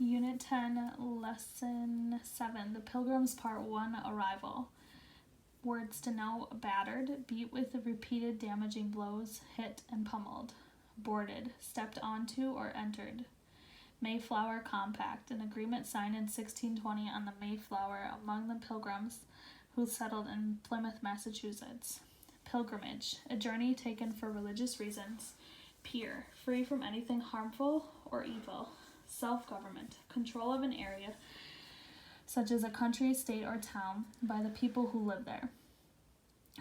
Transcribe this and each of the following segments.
Unit 10, Lesson 7, The Pilgrims Part 1, Arrival. Words to know: battered, beat with repeated damaging blows, hit and pummeled. Boarded, stepped onto or entered. Mayflower Compact, an agreement signed in 1620 on the Mayflower among the Pilgrims who settled in Plymouth, Massachusetts. Pilgrimage, a journey taken for religious reasons. Peer, free from anything harmful or evil. Self-government, control of an area, such as a country, state, or town, by the people who live there.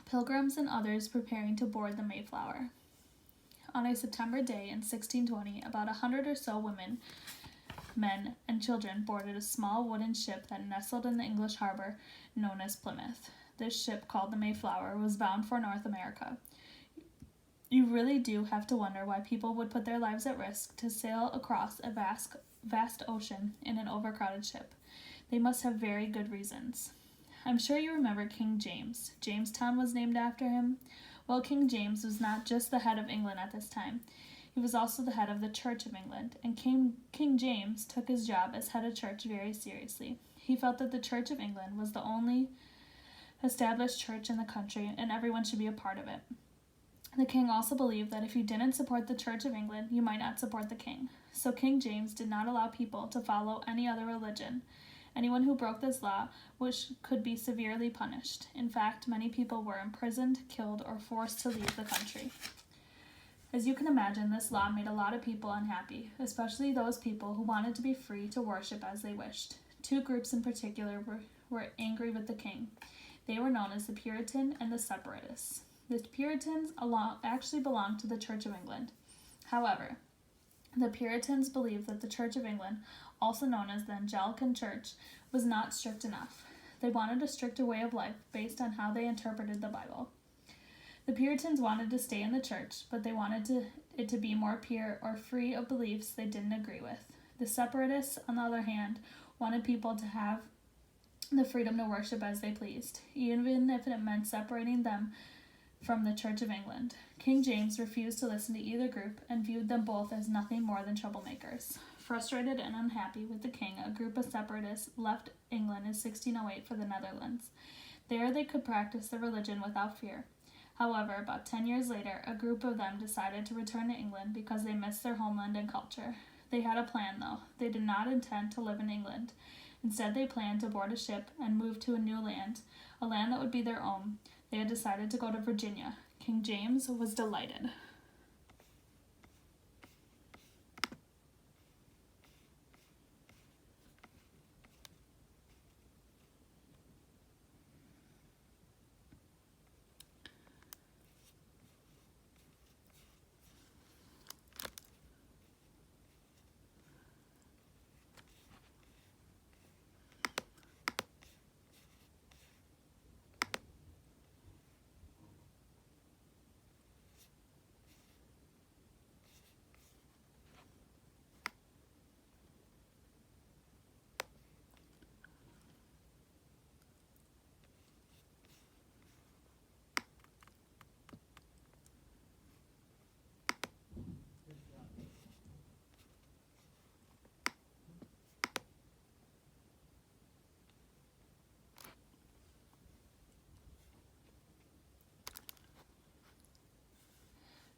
Pilgrims and others preparing to board the Mayflower. On a September day in 1620, about 100 or so women, men, and children boarded a small wooden ship that nestled in the English harbor known as Plymouth. This ship, called the Mayflower, was bound for North America. You really do have to wonder why people would put their lives at risk to sail across a vast ocean in an overcrowded ship. They must have very good reasons. I'm sure you remember King James. Jamestown was named after him. Well, King James was not just the head of England at this time. He was also the head of the Church of England, and King James took his job as head of church very seriously. He felt that the Church of England was the only established church in the country, and everyone should be a part of it. The king also believed that if you didn't support the Church of England, you might not support the king. So King James did not allow people to follow any other religion. Anyone who broke this law could be severely punished. In fact, many people were imprisoned, killed, or forced to leave the country. As you can imagine, this law made a lot of people unhappy, especially those people who wanted to be free to worship as they wished. Two groups in particular were angry with the king. They were known as the Puritan and the Separatists. The Puritans actually belonged to the Church of England. However, the Puritans believed that the Church of England, also known as the Anglican Church, was not strict enough. They wanted a stricter way of life based on how they interpreted the Bible. The Puritans wanted to stay in the church, but they wanted it to be more pure or free of beliefs they didn't agree with. The Separatists, on the other hand, wanted people to have the freedom to worship as they pleased, even if it meant separating them from the Church of England. King James refused to listen to either group and viewed them both as nothing more than troublemakers. Frustrated and unhappy with the king, a group of separatists left England in 1608 for the Netherlands. There they could practice their religion without fear. However, about 10 years later, a group of them decided to return to England because they missed their homeland and culture. They had a plan, though. They did not intend to live in England. Instead, they planned to board a ship and move to a new land, a land that would be their own. They had decided to go to Virginia. King James was delighted.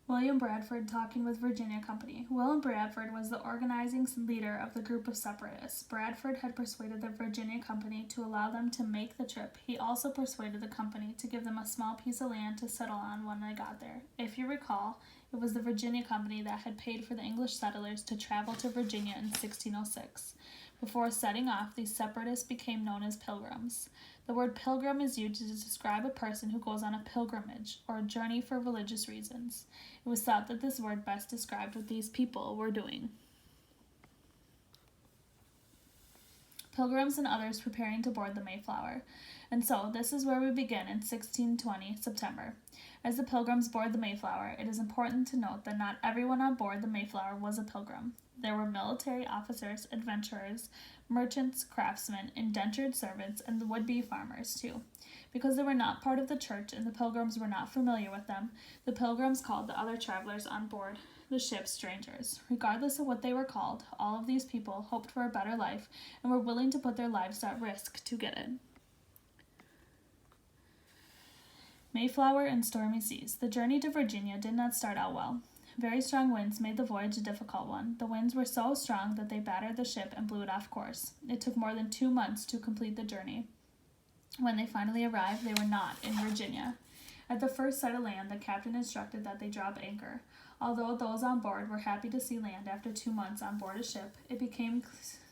William Bradford talking with Virginia Company. William Bradford was the organizing leader of the group of separatists. Bradford had persuaded the Virginia Company to allow them to make the trip. He also persuaded the company to give them a small piece of land to settle on when they got there. If you recall, it was the Virginia Company that had paid for the English settlers to travel to Virginia in 1606. Before setting off, these separatists became known as pilgrims. The word pilgrim is used to describe a person who goes on a pilgrimage or a journey for religious reasons. It was thought that this word best described what these people were doing. Pilgrims and others preparing to board the Mayflower. And so, this is where we begin in 1620, September. As the Pilgrims board the Mayflower, it is important to note that not everyone on board the Mayflower was a pilgrim. There were military officers, adventurers, merchants, craftsmen, indentured servants, and the would-be farmers, too. Because they were not part of the church and the Pilgrims were not familiar with them, the Pilgrims called the other travelers on board the ship strangers. Regardless of what they were called, all of these people hoped for a better life and were willing to put their lives at risk to get it. Mayflower and stormy seas. The journey to Virginia did not start out well. Very strong winds made the voyage a difficult one. The winds were so strong that they battered the ship and blew it off course. It took more than 2 months to complete the journey. When they finally arrived, they were not in Virginia. At the first sight of land, the captain instructed that they drop anchor. Although those on board were happy to see land after 2 months on board a ship, it became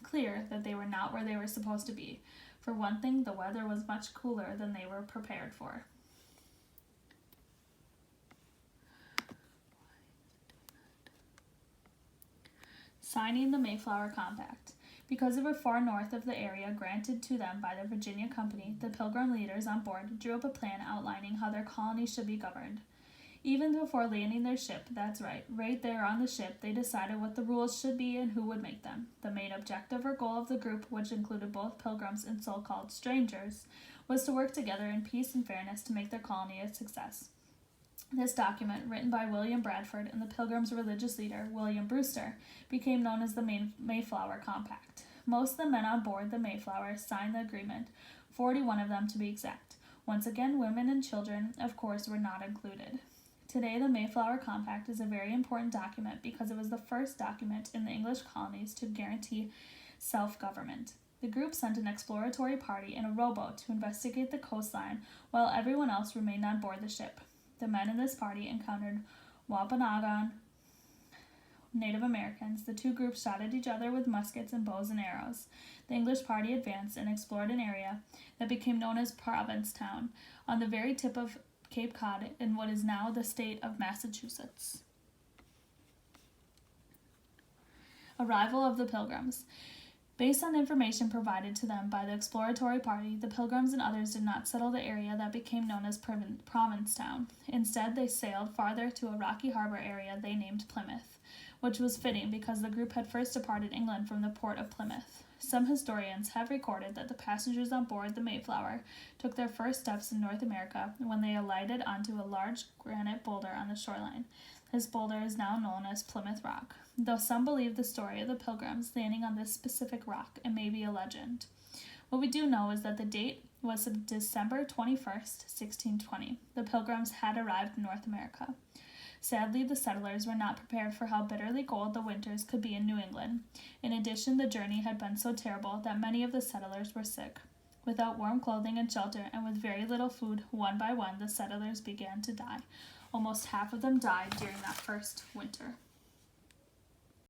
clear that they were not where they were supposed to be. For one thing, the weather was much cooler than they were prepared for. Signing the Mayflower Compact. Because of a far north of the area granted to them by the Virginia Company, the Pilgrim leaders on board drew up a plan outlining how their colony should be governed. Even before landing their ship, that's right there on the ship, they decided what the rules should be and who would make them. The main objective or goal of the group, which included both pilgrims and so-called strangers, was to work together in peace and fairness to make their colony a success. This document, written by William Bradford and the Pilgrims' religious leader, William Brewster, became known as the Mayflower Compact. Most of the men on board the Mayflower signed the agreement, 41 of them to be exact. Once again, women and children, of course, were not included. Today, the Mayflower Compact is a very important document because it was the first document in the English colonies to guarantee self-government. The group sent an exploratory party in a rowboat to investigate the coastline while everyone else remained on board the ship. The men in this party encountered Wampanoag Native Americans. The two groups shot at each other with muskets and bows and arrows. The English party advanced and explored an area that became known as Provincetown, on the very tip of Cape Cod in what is now the state of Massachusetts. Arrival of the Pilgrims. Based on information provided to them by the exploratory party, the Pilgrims and others did not settle the area that became known as Provincetown. Instead, they sailed farther to a rocky harbor area they named Plymouth, which was fitting because the group had first departed England from the port of Plymouth. Some historians have recorded that the passengers on board the Mayflower took their first steps in North America when they alighted onto a large granite boulder on the shoreline. This boulder is now known as Plymouth Rock, though some believe the story of the Pilgrims landing on this specific rock and may be a legend. What we do know is that the date was December 21st, 1620. The Pilgrims had arrived in North America. Sadly, the settlers were not prepared for how bitterly cold the winters could be in New England. In addition, the journey had been so terrible that many of the settlers were sick. Without warm clothing and shelter, and with very little food, one by one the settlers began to die. Almost half of them died during that first winter.